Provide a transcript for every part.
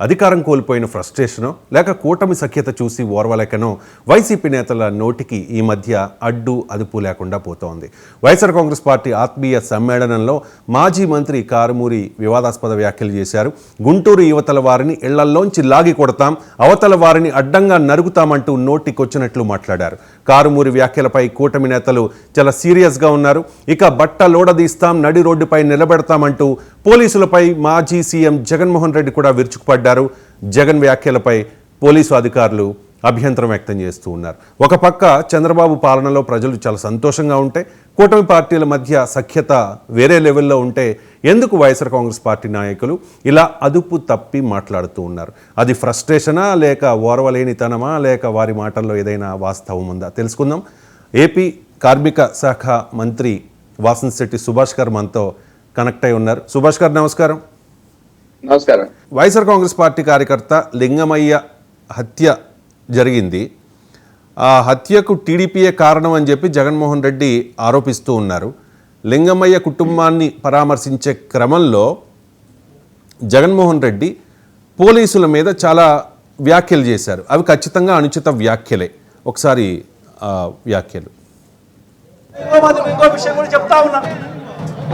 అధికారం కోల్పోయిన ఫ్రస్ట్రేషనో లేక కూటమి సఖ్యత చూసి ఓర్వలేకనో వైసీపీ నేతల నోటికి ఈ మధ్య అడ్డు అదుపు లేకుండా పోతోంది. వైఎస్ఆర్ కాంగ్రెస్ పార్టీ ఆత్మీయ సమ్మేళనంలో మాజీ మంత్రి కారుమూరి వివాదాస్పద వ్యాఖ్యలు చేశారు. గుంటూరు యువతల వారిని ఇళ్లల్లోంచి లాగి కొడతాం, అవతల వారిని అడ్డంగా నరుగుతామంటూ నోటికొచ్చినట్లు మాట్లాడారు. కారుమూరి వ్యాఖ్యలపై కూటమి నేతలు చాలా సీరియస్గా ఉన్నారు. ఇక బట్టలోడదీస్తాం, నడి రోడ్డుపై నిలబెడతామంటూ పోలీసులపై మాజీ సీఎం జగన్మోహన్ రెడ్డి కూడా విరుచుకుపడ్డారు. జగన్ వ్యాఖ్యలపై పోలీసు అధికారులు అభ్యంతరం వ్యక్తం చేస్తూ ఉన్నారు. ఒక పక్క చంద్రబాబు పాలనలో ప్రజలు చాలా సంతోషంగా ఉంటే, కూటమి పార్టీల మధ్య సఖ్యత వేరే లెవెల్లో ఉంటే ఎందుకు వైఎస్ఆర్ కాంగ్రెస్ పార్టీ నాయకులు ఇలా అదుపు తప్పి మాట్లాడుతూ ఉన్నారు? అది ఫ్రస్ట్రేషనా, లేక ఓర్వలేనితనమా, లేక వారి మాటల్లో ఏదైనా వాస్తవం ఉందా? తెలుసుకుందాం. ఏపీ కార్మిక శాఖ మంత్రి వాసంశెట్టి సుభాష్ గారు మనతో కనెక్ట్ అయి ఉన్నారు. సుభాష్ గారు నమస్కారం. నమస్కారం. వైఎస్ఆర్ కాంగ్రెస్ పార్టీ కార్యకర్త లింగమయ్య హత్య జరిగింది. ఆ హత్యకు టీడీపీయే కారణం అని చెప్పి జగన్మోహన్ రెడ్డి ఆరోపిస్తూ ఉన్నారు. లింగమయ్య కుటుంబాన్ని పరామర్శించే క్రమంలో జగన్మోహన్ రెడ్డి పోలీసుల మీద చాలా వ్యాఖ్యలు చేశారు. అవి ఖచ్చితంగా అనుచిత వ్యాఖ్యలే. ఒకసారి వ్యాఖ్యలు. ఇంకో విషయం కూడా చెప్తా ఉన్నా,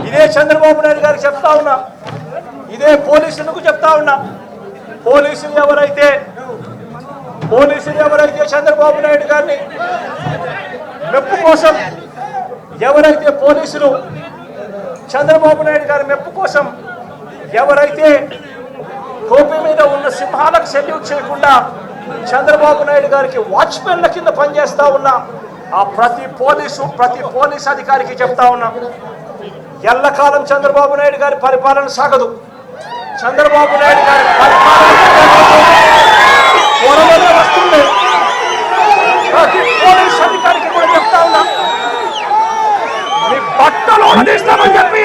ఇదే చంద్రబాబు నాయుడు గారికి చెప్తా ఉన్నా, ఇదే పోలీసులకు చెప్తా ఉన్నా. పోలీసులు ఎవరైతే చంద్రబాబు నాయుడు గారిని మెప్పు కోసం, ఎవరైతే పోలీసులు చంద్రబాబు నాయుడు గారి మెప్పు కోసం ఎవరైతే టోపీ మీద ఉన్న సింహాలకు సెల్యూట్ చేయకుండా చంద్రబాబు నాయుడు గారికి వాచ్మెన్ల కింద పనిచేస్తా ఉన్నా ఆ ప్రతి పోలీస్ అధికారికి చెప్తా ఉన్నా, ఎల్లకాలం చంద్రబాబు నాయుడు గారి పరిపాలన సాగదు. చంద్రబాబు నాయుడు గారి పరిపాలన వస్తుంది. ప్రతి పోలీస్ అధికారికి కూడా చెప్తా ఉన్నా, మీ బట్టలు తీస్తామని చెప్పి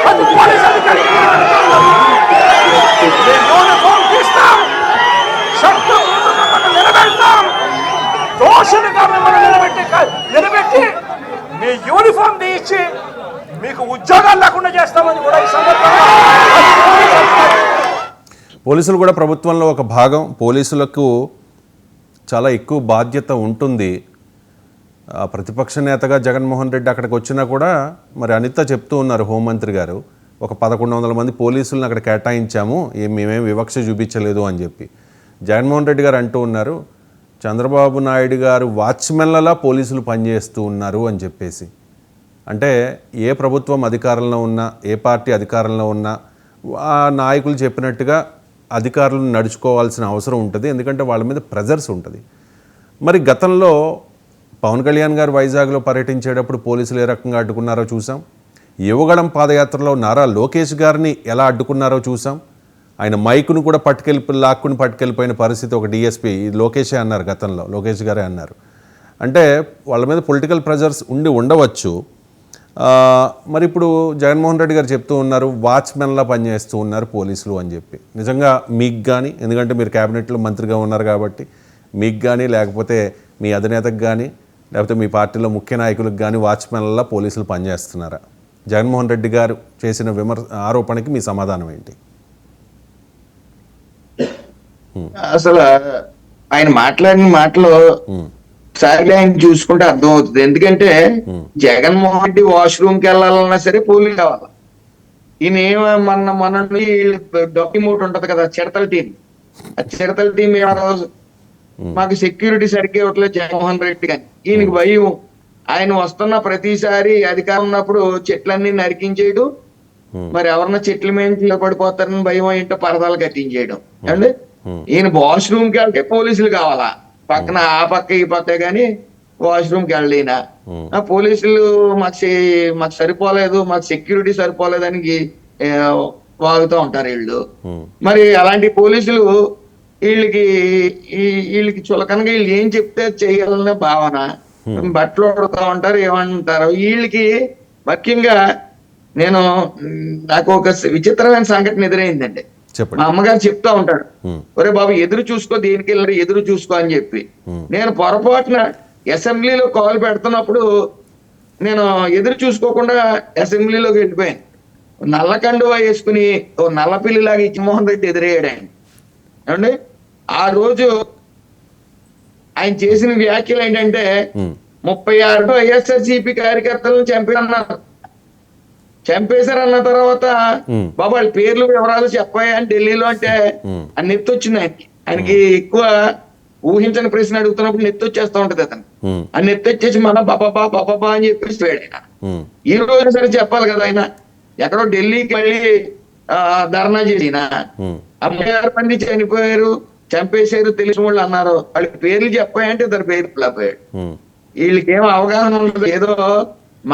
ప్రతి పోలీస్ అధికారికి యూనిఫామ్ తీస్తాం, చట్టం నిలబెడతాం, దోషులుగా మిమ్మల్ని నిలబెట్టి మీ యూనిఫామ్ తీయించి మీకు ఉద్యోగాలు లేకుండా చేస్తామని కూడా ఈ సందర్భంగా. పోలీసులు కూడా ప్రభుత్వంలో ఒక భాగం. పోలీసులకు చాలా ఎక్కువ బాధ్యత ఉంటుంది. ప్రతిపక్ష నేతగా జగన్మోహన్ రెడ్డి అక్కడికి వచ్చినా కూడా మరి అనిత చెప్తూ ఉన్నారు, హోంమంత్రి గారు, ఒక 1100 మంది పోలీసులను అక్కడ కేటాయించాము, మేమేం వివక్ష చూపించలేదు అని చెప్పి. జగన్మోహన్ రెడ్డి గారు అంటూ ఉన్నారు, చంద్రబాబు నాయుడు గారు వాచ్మెన్లలా పోలీసులు పనిచేస్తూ ఉన్నారు అని చెప్పేసి. అంటే ఏ ప్రభుత్వం అధికారంలో ఉన్నా, ఏ పార్టీ అధికారంలో ఉన్నా ఆ నాయకులు చెప్పినట్టుగా అధికారులను నడుచుకోవాల్సిన అవసరం ఉంటుంది. ఎందుకంటే వాళ్ళ మీద ప్రెజర్స్ ఉంటుంది. మరి గతంలో పవన్ కళ్యాణ్ గారు వైజాగ్లో పర్యటించేటప్పుడు పోలీసులు ఏ రకంగా అడ్డుకున్నారో చూసాం. యువగళం పాదయాత్రలో నారా లోకేష్ గారిని ఎలా అడ్డుకున్నారో చూసాం. ఆయన మైకును కూడా లాక్కుని పట్టుకెళ్ళిపోయిన పరిస్థితి ఒక డిఎస్పీ లోకేషే అన్నారు, గతంలో లోకేష్ గారే అన్నారు. అంటే వాళ్ళ మీద పొలిటికల్ ప్రెజర్స్ ఉండవచ్చు. మరి ఇప్పుడు జగన్మోహన్ రెడ్డి గారు చెప్తూ ఉన్నారు, వాచ్మెన్లా పనిచేస్తూ ఉన్నారు పోలీసులు అని చెప్పి. నిజంగా మీకు కానీ, ఎందుకంటే మీరు క్యాబినెట్లో మంత్రిగా ఉన్నారు కాబట్టి, మీకు కానీ లేకపోతే మీ అధినేతకు కానీ లేకపోతే మీ పార్టీలో ముఖ్య నాయకులకు కానీ వాచ్మెన్లా పోలీసులు పనిచేస్తున్నారా? జగన్మోహన్ రెడ్డి గారు చేసిన ఆరోపణకి మీ సమాధానం ఏంటి? అసలు ఆయన మాట్లాడిన మాటలో ఒకసారి ఆయన చూసుకుంటే అర్థం అవుతుంది. ఎందుకంటే జగన్మోహన్ రెడ్డి వాష్రూమ్కి వెళ్ళాలన్నా సరే పోలీసు కావాలి. ఈయన మన డాక్యుమెంట్ ఉంటది కదా, చిడతల టీం. ఆ చిడతల టీం మాకు సెక్యూరిటీ సరిగ్గా ఇవ్వట్లేదు జగన్మోహన్ రెడ్డి కానీ. ఈయనకి భయం. ఆయన వస్తున్న ప్రతిసారి అధికారం ఉన్నప్పుడు చెట్లన్నీ నరికించేయడం, మరి ఎవరన్నా చెట్ల మీద పడిపోతారని భయం ఏంటో పరదాలు కట్టించేయడం. అంటే ఈయన వాష్రూమ్కి వెళ్తే పోలీసులు కావాలా, పక్కన ఆ పక్క ఈ పక్క గాని వాష్రూమ్కి వెళ్ళినా పోలీసులు మాకు సరిపోలేదు, మాకు సెక్యూరిటీ సరిపోలేదని వాగుతూ ఉంటారు వీళ్ళు. మరి అలాంటి పోలీసులు వీళ్ళకి చులకనగా వీళ్ళు ఏం చెప్తే చేయగలనే భావన. బట్టలు ఉడతా ఉంటారు, ఏమంటారు వీళ్ళకి. ముఖ్యంగా నాకు ఒక విచిత్రమైన సంఘటన ఎదురైందండి. మా అమ్మగారు చెప్తా ఉంటాడు, ఒరే బాబు ఎదురు చూసుకో, దేనికి వెళ్ళారు ఎదురు చూసుకో అని చెప్పి. నేను పొరపాటున అసెంబ్లీలో కాల్ పెడుతున్నప్పుడు నేను ఎదురు చూసుకోకుండా అసెంబ్లీలోకి వెళ్ళిపోయాను. నల్ల కండువా వేసుకుని ఓ నల్ల పిల్లిలాగా జగన్మోహన్ రెడ్డి ఎదురయ్యాడు ఆయన. ఏమండి ఆ రోజు ఆయన చేసిన వ్యాఖ్యలు ఏంటంటే 36 వైఎస్ఆర్సీపీ కార్యకర్తలను చంపేశారన్న తర్వాత బాబు వాళ్ళ పేర్లు వివరాలు చెప్పాయి అని ఢిల్లీలో అంటే ఆ నెత్తి వచ్చింది ఆయనకి ఎక్కువ ఊహించని ప్రశ్న అడుగుతున్నప్పుడు నెత్తి వచ్చేస్తా ఉంటది అతను ఆ నెత్తి వచ్చేసి మన బాబా అని చెప్పేసి ఆయన ఈ రోజు సరే చెప్పాలి కదా ఆయన ఎక్కడో ఢిల్లీకి వెళ్ళి ధర్నా చేసిన 36 మంది చనిపోయారు చంపేశారు తెలిసిన వాళ్ళు అన్నారు వాళ్ళ పేర్లు చెప్పాయంటే ఇద్దరు పేర్లు లేకపోయాడు వీళ్ళకి ఏం అవగాహన ఉండదు ఏదో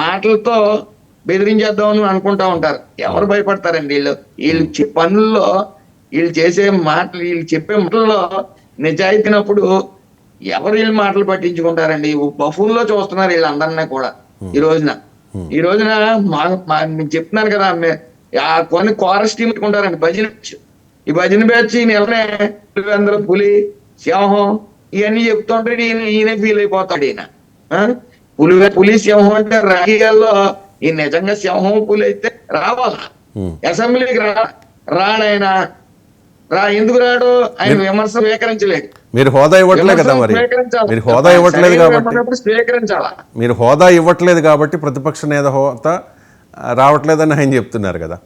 మాటలతో బెదిరించేద్దామని అనుకుంటా ఉంటారు ఎవరు భయపడతారండి వీళ్ళు పనుల్లో వీళ్ళు చేసే మాటలు వీళ్ళు చెప్పే మాటల్లో నిజాయితీనప్పుడు ఎవరు వీళ్ళు మాటలు పట్టించుకుంటారండి బఫూన్ లో చూస్తున్నారు వీళ్ళందరినీ కూడా ఈ రోజున నేను చెప్తున్నాను కదా కొన్ని కోరస్ టీం పెట్టుకుంటారండి భజన ఈ భజన బ్యాచ్ నెలనే అందరూ పులి సింహం ఇవన్నీ చెప్తుంటే ఈయన ఫీల్ అయిపోతాడు ఈయన పులి సింహం అంటే రాజకీయాల్లో ఈ నిజంగా సింహం పులి అయితే రావాలా అసెంబ్లీకి రాడాయన ఎందుకు రాడు ఆయన విమర్శ స్వీకరించలేదు మీరు హోదా ఇవ్వట్లేదు కదా మరి మీరు హోదా ఇవ్వట్లేదు కాబట్టి స్వీకరించాలా మీరు హోదా ఇవ్వట్లేదు కాబట్టి ప్రతిపక్ష నేత హోదా రావట్లేదని ఆయన చెప్తున్నారు కదా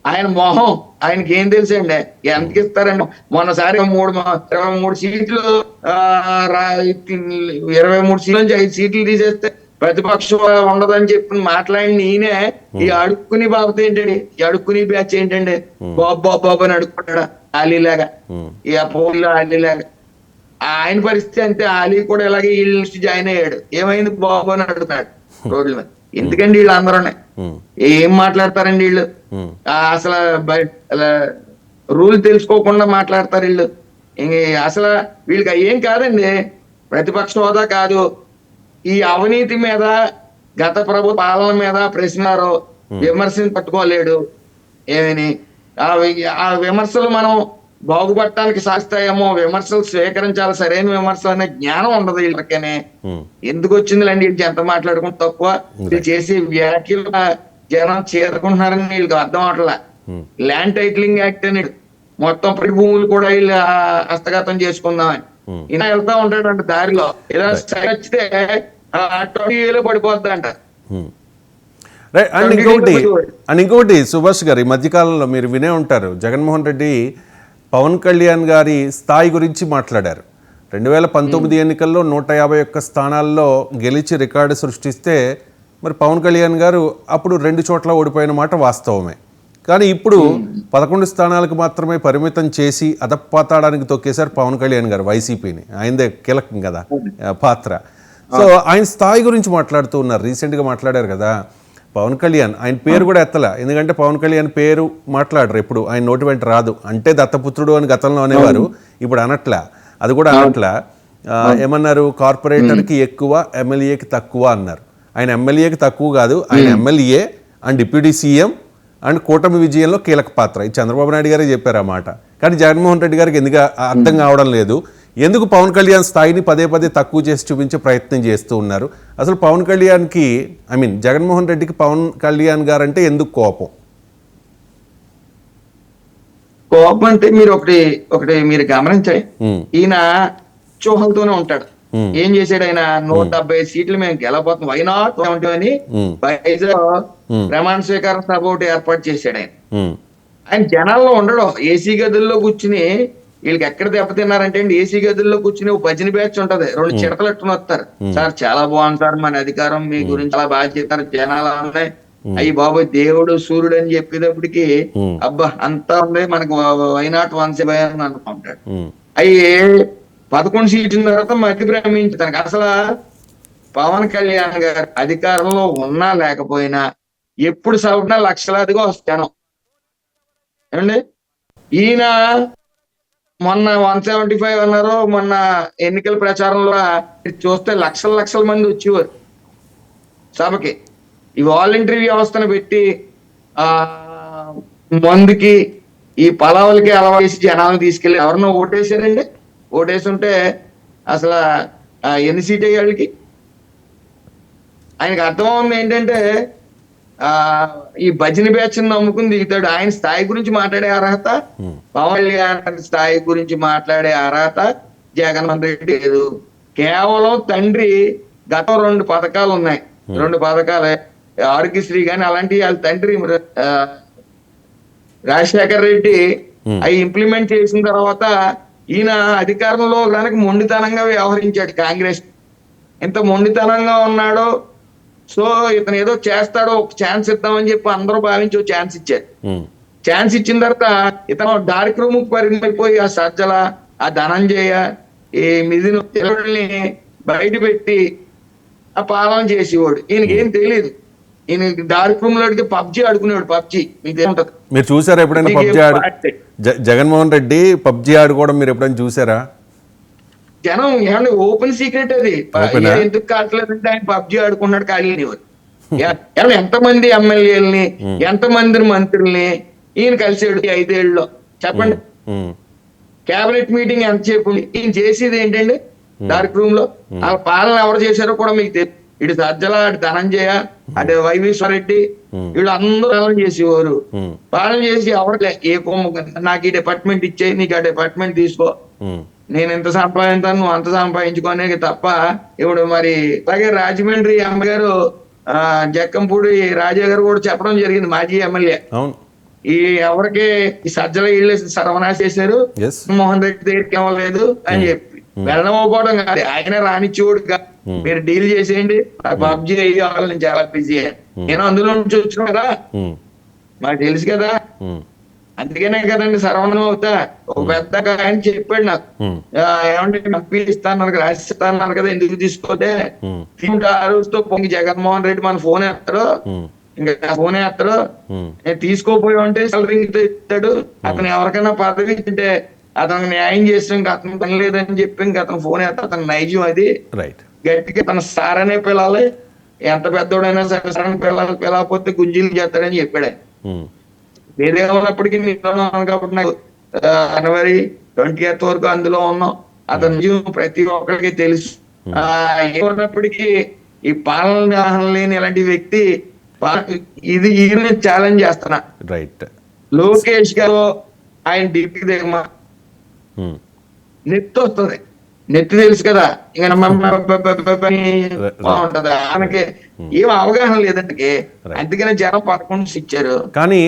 ఆయన మొహం ఆయనకి ఏం తెలుసండి ఎంతకి ఇస్తారండి మొన్నసారి 23 సీట్లు 23 సీట్ల నుంచి 5 సీట్లు తీసేస్తే ప్రతిపక్షం ఉండదని చెప్పి మాట్లాడి ఈయనే ఈ అడుక్కుని బాబు ఏంటండి ఈ అడుక్కుని బ్యాచ్ ఏంటండి బాబు అని అడుక్కుంటాడా ఆలీలాగా ఈ పోలీలో ఆలీలాగా ఆయన పరిస్థితి అంతే ఆలీ కూడా ఇలాగే వీళ్ళ నుంచి జాయిన్ అయ్యాడు ఏమైంది బాబు అని అడుగుతున్నాడు రోడ్ల మీద ఎందుకండి వీళ్ళు అందరూనే ఏం మాట్లాడతారండి వీళ్ళు అసలు రూల్ తెలుసుకోకుండా మాట్లాడతారు వీళ్ళు అసలు వీళ్ళకి ఏం కాదండి ప్రతిపక్ష హోదా కాదు ఈ అవినీతి మీద గత ప్రభుత్వ పాలన మీద ప్రశ్నలు విమర్శను పట్టుకోలేడు ఏమని ఆ విమర్శలు మనం బాగుపడటానికి సాస్తాయేమో విమర్శలు స్వీకరించాలి సరైన విమర్శలు అనే జ్ఞానం ఉండదు వీళ్ళకనే ఎందుకు వచ్చిందిలేండి వీళ్ళు ఎంత మాట్లాడుకుంటే తక్కువ వీళ్ళు చేసే వ్యాఖ్యలు జనం చేరుకుంటున్నారని వీళ్ళకి అర్థం అవట్లా ల్యాండ్ టైటిలింగ్ యాక్ట్ అని మొత్తం ప్రతి భూములు కూడా వీళ్ళు హస్తగతం చేసుకుందామని ఇలా వెళ్తా ఉంటాడు అంట దారిలో ఏదైనా వచ్చితే 20 పడిపోద్ది అంట అండ్ ఇంకొకటి సుభాష్ గారు ఈ మధ్యకాలంలో మీరు వినే ఉంటారు జగన్మోహన్ రెడ్డి పవన్ కళ్యాణ్ గారి స్థాయి గురించి మాట్లాడారు 2019 ఎన్నికల్లో 151 స్థానాల్లో గెలిచి రికార్డు సృష్టిస్తే మరి పవన్ కళ్యాణ్ గారు అప్పుడు 2 చోట్ల ఓడిపోయిన మాట వాస్తవమే కానీ ఇప్పుడు 11 స్థానాలకు మాత్రమే పరిమితం చేసి అధపాతాడానికి తొక్కేశారు పవన్ కళ్యాణ్ గారు వైసీపీని ఆయనదే కీలకం కదా పాత్ర సో ఆయన స్థాయి గురించి మాట్లాడుతూ ఉన్నారు రీసెంట్గా మాట్లాడారు కదా పవన్ కళ్యాణ్ ఆయన పేరు కూడా ఎత్తలా ఎందుకంటే పవన్ కళ్యాణ్ పేరు మాట్లాడరు ఎప్పుడు ఆయన నోటి వెంట రాదు అంటే దత్తపుత్రుడు అని గతంలో అనేవారు ఇప్పుడు అనట్లా అది కూడా అనట్లా ఏమన్నారు కార్పొరేటర్కి ఎక్కువ ఎమ్మెల్యేకి తక్కువ అన్నారు ఆయన ఎమ్మెల్యేకి తక్కువ కాదు ఆయన MLA and deputy CM and కూటమి విజయంలో కీలక పాత్ర ఇది చంద్రబాబు నాయుడు గారే చెప్పారు ఆ మాట కానీ జగన్మోహన్ రెడ్డి గారికి ఎందుకు అర్థం కావడం లేదు ఎందుకు పవన్ కళ్యాణ్ స్థాయిని పదే తక్కువ చేసి చూపించే ప్రయత్నం చేస్తూ ఉన్నారు అసలు పవన్ కళ్యాణ్కి జగన్మోహన్ రెడ్డికి పవన్ కళ్యాణ్ గారు అంటే ఎందుకు కోపం అంటే మీరు ఒకటి మీరు గమనించండి ఈయన చూహలతోనే ఉంటాడు ఏం చేశాడు ఆయన 170 సీట్లు మేము గెలబోతున్నాం వై నాట్ అని ప్రమాణ స్వీకారం సభ ఒకటి ఏర్పాటు చేశాడు ఆయన జనాల్లో ఉండడు ఏసీ గదుల్లో కూర్చుని వీళ్ళకి ఎక్కడ దెబ్బతిన్నారంటే అండి ఏసీ గదుల్లో కూర్చుని ఒక భజన బ్యాచ్ ఉంటది 2 చిడతలు ఎట్టుకుని వస్తారు సార్ చాలా బాగుంది సార్ మన అధికారం మీ గురించి చాలా బాగా చేస్తారు జనాలు ఉన్నాయి అయ్యి బాబు దేవుడు సూర్యుడు అని చెప్పేటప్పటికి అబ్బా అంతా ఉంది మనకు వై నాట్ 170 అని అనుకుంటాడు అయ్యి 11 సీట్ల తర్వాత మధ్య భ్రమించడానికి అసలు పవన్ కళ్యాణ్ గారు అధికారంలో ఉన్నా లేకపోయినా ఎప్పుడు సవరణ లక్షలాదిగా వస్తాను ఏమండి ఈయన మొన్న 175 అన్నారు మొన్న ఎన్నికల ప్రచారంలో చూస్తే లక్షల మంది వచ్చేవారు సభకి ఈ వాలంటరీ వ్యవస్థను పెట్టి మందుకి ఈ పలావులకి అలవాసి జనాలను తీసుకెళ్లి ఎవరినో ఓటేసారండి ఓటేసి ఉంటే అసలు ఎన్ని సీట్ అయ్యాళ్ళకి ఆయనకి అర్థమవుతుంది ఏంటంటే ఆ ఈ భజన బ్యాచ్ నమ్ముకుని దిగుతాడు. ఆయన స్థాయి గురించి మాట్లాడే అర్హత, పవన్ కళ్యాణ్ స్థాయి గురించి మాట్లాడే అర్హత జగన్మోహన్ రెడ్డి లేదు. కేవలం తండ్రి గత 2 పథకాలు ఉన్నాయి, 2 పథకాలే ఆరోగ్యశ్రీ కానీ అలాంటి వాళ్ళ తండ్రి రాజశేఖర్ రెడ్డి అవి ఇంప్లిమెంట్ చేసిన తర్వాత ఈయన అధికారంలో కనుక మొండితనంగా వ్యవహరించాడు. కాంగ్రెస్ ఎంత మొండితనంగా ఉన్నాడో, సో ఇతను ఏదో చేస్తాడో ఒక ఛాన్స్ ఇద్దామని చెప్పి అందరూ భావించి ఒక ఛాన్స్ ఇచ్చారు. ఛాన్స్ ఇచ్చిన తర్వాత ఇతను డార్క్ రూమ్ పరిమితమైపోయి ఆ సజ్జల, ఆ ధనంజయ, ఈ మిథున్ బయట పెట్టి ఆ పాలన చేసేవాడు. ఈయనకేం తెలియదు. ఈయన డార్క్ రూమ్ లోకి పబ్జి ఆడుకునేవాడు. పబ్జి మీకు ఏముంటది? మీరు చూసారా ఎప్పుడైనా పబ్జి జగన్మోహన్ రెడ్డి పబ్జి ఆడుకోవడం మీరు ఎప్పుడైనా చూసారా? జనం ఏమన్నా ఓపెన్ సీక్రెట్ అది. ఎందుకు కావట్లేదంటే ఆయన పబ్జి ఆడుకున్నాడు ఖాళీ అనేవారు. ఎంతమంది ఎమ్మెల్యేలని, ఎంతమంది మంత్రుల్ని ఈయన కలిసాడు ఈ 5 ఏళ్ళలో చెప్పండి. కేబినెట్ మీటింగ్ ఎంతసేపు ఈయన చేసేది ఏంటండి? డార్క్ రూమ్ లో ఆ పాలన ఎవరు చేశారో కూడా మీకు తెలియదు. ఇటు సజ్జల, అటు ధనంజయ, అటు వైవీశ్వరరెడ్డి, వీళ్ళు అందరూ పాలన చేసేవారు. పాలన చేసి ఎవరు ఏ నాకు ఈ డిపార్ట్మెంట్ ఇచ్చేయి, నీకు ఆ డిపార్ట్మెంట్ తీసుకో, నేను ఎంత సంపాదించాను నువ్వు అంత సంపాదించుకోనే తప్ప. ఇప్పుడు మరి అలాగే రాజమండ్రి అమ్మగారు జక్కంపూడి రాజా గారు కూడా చెప్పడం జరిగింది, మాజీ ఎమ్మెల్యే. ఈ ఎవరికి ఈ సజ్జల ఇళ్ళు సర్వనాశ చేశారు, మోహన్ రెడ్డి దగ్గరికి ఇవ్వలేదు అని చెప్పి వెళ్ళకపోవడం కాదు, ఆయన రానిచ్చేవాడు కాదు. మీరు డీల్ చేసేయండి, పబ్జీ అయ్యి నేను చాలా బిజీ. నేను అందులో నుంచి వచ్చిన కదా, మాకు తెలుసు కదా, అందుకనే కదండి సర్వనం అవుతా. ఒక పెద్ద ఆయన చెప్పాడు నాకు, ఏమంటే ఎంపీ ఇస్తాను రాసిస్తాను కదా, ఎందుకు తీసుకోతే ఆ రోజుతో పొంగి జగన్మోహన్ రెడ్డి మన ఫోన్ వేస్తాడు, ఇంకా ఫోన్ వేస్తాడు, నేను తీసుకోపోయి ఉంటే ఇస్తాడు. అతను ఎవరికైనా పదవి ఇస్తుంటే అతనికి న్యాయం చేస్తే ఇంకా అతను పని లేదని చెప్పి ఇంకా అతను ఫోన్ వేస్తా. అతను నైజం అది గట్టిగా తన సార్ అనే పిల్లలు, ఎంత పెద్దోడైనా సరే సార్ అని పిల్లకపోతే గుంజీలు చేస్తాడని చెప్పాడు. వేరే ఉన్నప్పటికీ నేను కాబట్టి నాకు జనవరి 20th వరకు అందులో ఉన్నాం. అతను నిజం ప్రతి ఒక్కరికి తెలుసు. ఏమన్నప్పటికీ ఈ పాలన లేని ఇలాంటి వ్యక్తి ఇది ఈయన ఛాలెంజ్ చేస్తున్నా. లోకేష్ గారు ఆయన డిప్యూటీ దగ్గర నెత్తి వస్తుంది, నెత్తి తెలుసు కదా, ఇంకా బాగుంటది. ఆమెకి ఏం అవగాహన లేదంటే అందుకనే జనం 11 ఇచ్చారు. కానీ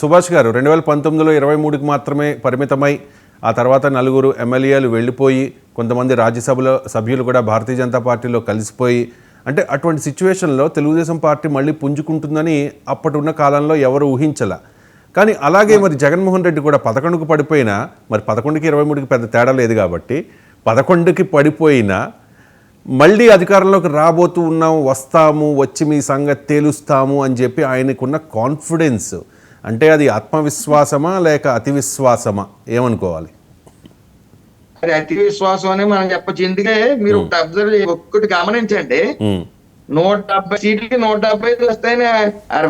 సుభాష్ గారు 2019లో 23కి మాత్రమే పరిమితమై ఆ తర్వాత 4 ఎమ్మెల్యేలు వెళ్ళిపోయి కొంతమంది రాజ్యసభలో సభ్యులు కూడా భారతీయ జనతా పార్టీలో కలిసిపోయి, అంటే అటువంటి సిచ్యువేషన్లో తెలుగుదేశం పార్టీ మళ్ళీ పుంజుకుంటుందని అప్పటి ఉన్న కాలంలో ఎవరు ఊహించలా. కానీ అలాగే మరి జగన్మోహన్ రెడ్డి కూడా 11కు పడిపోయినా, మరి 11కి 23కి పెద్ద తేడా లేదు కాబట్టి 11కి పడిపోయినా మళ్ళీ అధికారంలోకి రాబోతూ ఉన్నాము, వస్తాము, వచ్చి మీ సంగతి తేలుస్తాము అని చెప్పి ఆయనకున్న కాన్ఫిడెన్స్, అంటే అది ఆత్మవిశ్వాసమా లేక అతి విశ్వాసమా ఏమనుకోవాలి? అది అతి విశ్వాసం అని మనం చెప్పచ్చు. ఎందుకంటే మీరు ఒక్కటి గమనించండి, 170 సీట్లకి 175 వస్తాయని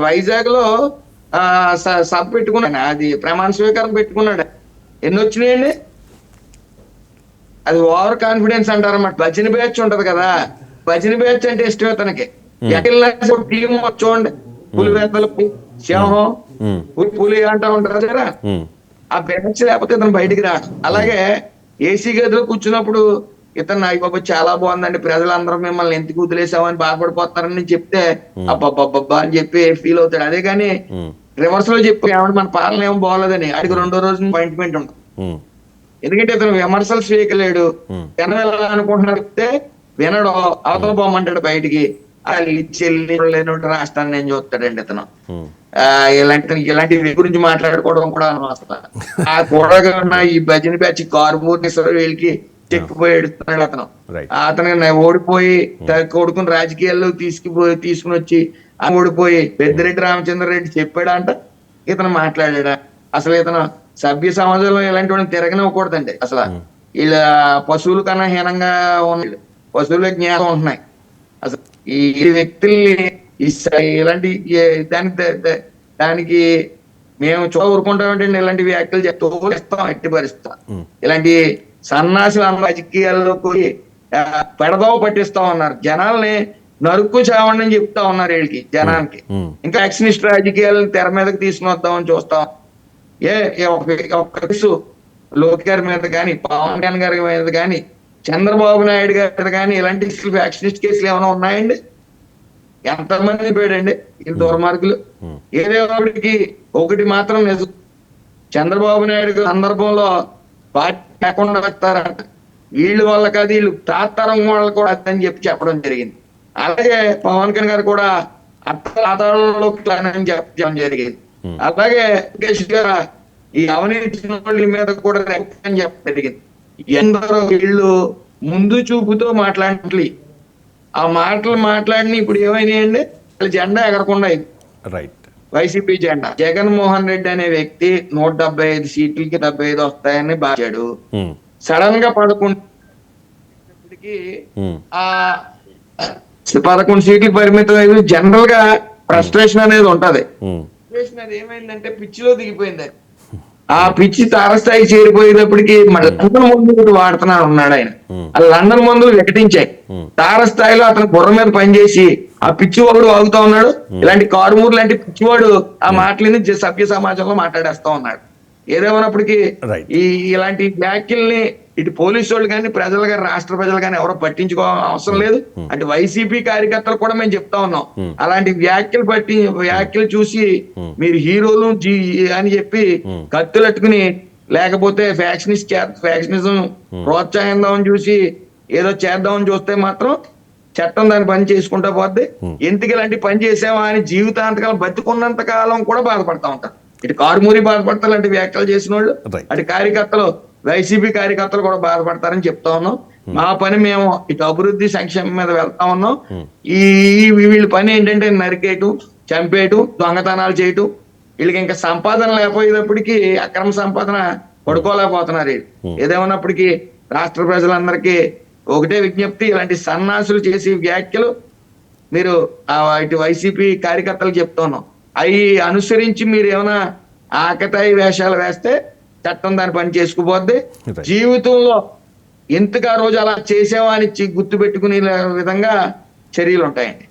వైజాగ్ లో సభ పెట్టుకున్నాడు, అది ప్రమాణ స్వీకారం పెట్టుకున్నాడు. ఎన్ని వచ్చినాయండి? అది ఓవర్ కాన్ఫిడెన్స్ అంటారన్నమాట. భజన బ్యాచ్ ఉంటది కదా, భజన బ్యాచ్ అంటే ఇష్టమే తనకి. టీం చూడండి, పులివేతలు, సింహం, పులి అంటా ఉంటారు కదా, ఆ బ్యాచ్ లేకపోతే ఇతను బయటికి రాడు. అలాగే ఏసీ గదిలో కూర్చున్నప్పుడు ఇతను నాకు బాబు చాలా బాగుందండి, ప్రజలందరూ మిమ్మల్ని ఎందుకు వదిలేసామని బాధపడిపోతారని చెప్తే అబ్బబ్బబ్బా అని చెప్పి ఫీల్ అవుతాడు. అదే కానీ రివర్స్ లో చెప్పి ఏమంటే మన పాలన ఏమో బాగోలేదని అడిగి 2వ రోజు అపాయింట్మెంట్ ఉంటుంది. ఎందుకంటే ఇతను విమర్శలు స్వీకలేడు, వినాలనుకుంటున్నాడు, చెప్తే వినడు, అవతల పోమంటాడు బయటికి. చెల్లి రాష్ట్రాన్ని నేను చూస్తాడండి ఇతను. ఇలాంటి గురించి మాట్లాడుకోవడం కూడా అనవసరం. ఆ కూడా ఈ భజన బ్యాచ్ కార్పొరేటర్ వీళ్ళకి చెక్కుపోయి ఎడుతున్నాడు అతను. అతను ఓడిపోయి కొడుకుని రాజకీయాల్లో తీసుకుని వచ్చి ఓడిపోయి పెద్దిరెడ్డి రామచంద్రరెడ్డి చెప్పాడంట, ఇతను మాట్లాడా. అసలు ఇతను సభ్య సమాజంలో ఇలాంటి వాళ్ళని తిరగనివ్వకూడదండి. అసలు వీళ్ళ పశువుల కన్నా హీనంగా ఉన్న పశువుల జ్ఞానం ఉంటున్నాయి. అసలు ఈ వ్యక్తుల్ని ఇలాంటి దానికి మేము ఊరుకుంటామంటే ఇలాంటి వ్యాఖ్యలు చెప్తాం, ఎట్టి పరిస్థితి. ఇలాంటి సన్నాసులు రాజకీయాల్లో పోయి పెడదోవ పట్టిస్తా ఉన్నారు. జనాల్ని నరుక్కు చావండి అని చెప్తా ఉన్నారు వీళ్ళకి జనానికి. ఇంకా యాక్షనిస్ట్ రాజకీయాలను తెర మీదకి తీసుకుని వద్దామని చూస్తాం. ఒక కేసు లోకేష్ గారి మీద కానీ, పవన్ కళ్యాణ్ గారి మీద కానీ, చంద్రబాబు నాయుడు గారి కానీ ఇలాంటి యాక్షనిస్ట్ కేసులు ఏమైనా ఉన్నాయండి? ఎంతమంది పోయాడండి ఈ దుర్మార్గులు? ఏదేవాడికి ఒకటి మాత్రం నిజం, చంద్రబాబు నాయుడు గారి సందర్భంలో పార్టీ లేకుండా వస్తారంట. వీళ్ళ వల్ల కాదు, వీళ్ళు తాతరం వాళ్ళు కూడా అని చెప్పడం జరిగింది. అలాగే పవన్ కళ్యాణ్ గారు కూడా అర్థాలలోకి అని చెప్పడం జరిగింది. అలాగే లోకేష్ గారు ఈ అవినీతి వాళ్ళ మీద కూడా అని చెప్పడం జరిగింది. ఎందరో వీళ్ళు ముందు చూపుతో మాట్లాడి ఆ మాటలు మాట్లాడిన ఇప్పుడు ఏమైనాయండి? వాళ్ళ జెండా ఎగరకుండా అయింది. రైట్. వైసీపీ జెండా. జగన్మోహన్ రెడ్డి అనే వ్యక్తి 175 సీట్లకి 75 వస్తాయని బాచాడు. సడన్ గా 11 ఆ 11 సీట్లకు పరిమితం అయింది. జనరల్ గా ఫ్రస్ట్రేషన్ అనేది ఉంటది. ఫ్రస్ట్రేషన్ అది ఏమైందంటే పిచ్చిలో దిగిపోయింది. ఆ పిచ్చి తారస్థాయికి చేరిపోయేటప్పటికి మన లండన్ మందులు వాడుతున్నాడు ఉన్నాడు ఆయన. ఆ లండన్ మందులు వికటించాయి. తారస్థాయిలో అతను బుర్ర మీద పనిచేసి ఆ పిచ్చివాడు వాగుతా ఉన్నాడు. ఇలాంటి కారుమూరు లాంటి పిచ్చివాడు ఆ మాటలని సభ్య సమాజంలో మాట్లాడేస్తా ఉన్నాడు. ఏదేమైనప్పటికీ ఇలాంటి వ్యాఖ్యల్ని ఇటు పోలీసు వాళ్ళు కానీ, ప్రజలు కానీ, రాష్ట్ర ప్రజలు కానీ ఎవరో పట్టించుకోవాల్సిన అవసరం లేదు. అంటే వైసీపీ కార్యకర్తలు కూడా మేము చెప్తా ఉన్నాం, అలాంటి వ్యాఖ్యలు చూసి మీరు హీరోలు అని చెప్పి కత్తులట్టుకుని, లేకపోతే ఫ్యాక్షనిజం ప్రోత్సాహిద్దామని చూసి ఏదో చేద్దామని చూస్తే మాత్రం చట్టం దాని పని చేసుకుంటా పోద్ది. ఎందుకు ఇలాంటి పని చేసావా అని జీవితాంతకాలం బతికున్నంత కాలం కూడా బాధపడతా ఉంటారు. ఇటు కారుమూరి బాధపడతారు లాంటి వ్యాఖ్యలు చేసిన వాళ్ళు, అటు కార్యకర్తలు, వైసీపీ కార్యకర్తలు కూడా బాధపడతారని చెప్తా ఉన్నాం. మా పని మేము ఇటు అభివృద్ధి సంక్షేమం మీద వెళ్తా ఉన్నాం. వీళ్ళ పని ఏంటంటే నరికేయటం, చంపేయటం, దొంగతనాలు చేయటం. వీళ్ళకి ఇంకా సంపాదన లేకపోయేటప్పటికి అక్రమ సంపాదన పడుకోలేకపోతున్నారు. ఏదేమన్నప్పటికీ రాష్ట్ర ప్రజలందరికీ ఒకటే విజ్ఞప్తి, ఇలాంటి సన్నాసులు చేసి వ్యాఖ్యలు మీరు ఇటు వైసీపీ కార్యకర్తలు చెప్తున్నాం, అవి అనుసరించి మీరు ఏమైనా ఆకతాయి వేషాలు వేస్తే చట్టం దాని పని చేసుకుపోద్ది. జీవితంలో ఎంతగా రోజు అలా చేసావా అని గుర్తు పెట్టుకునే విధంగా చర్యలు ఉంటాయండి.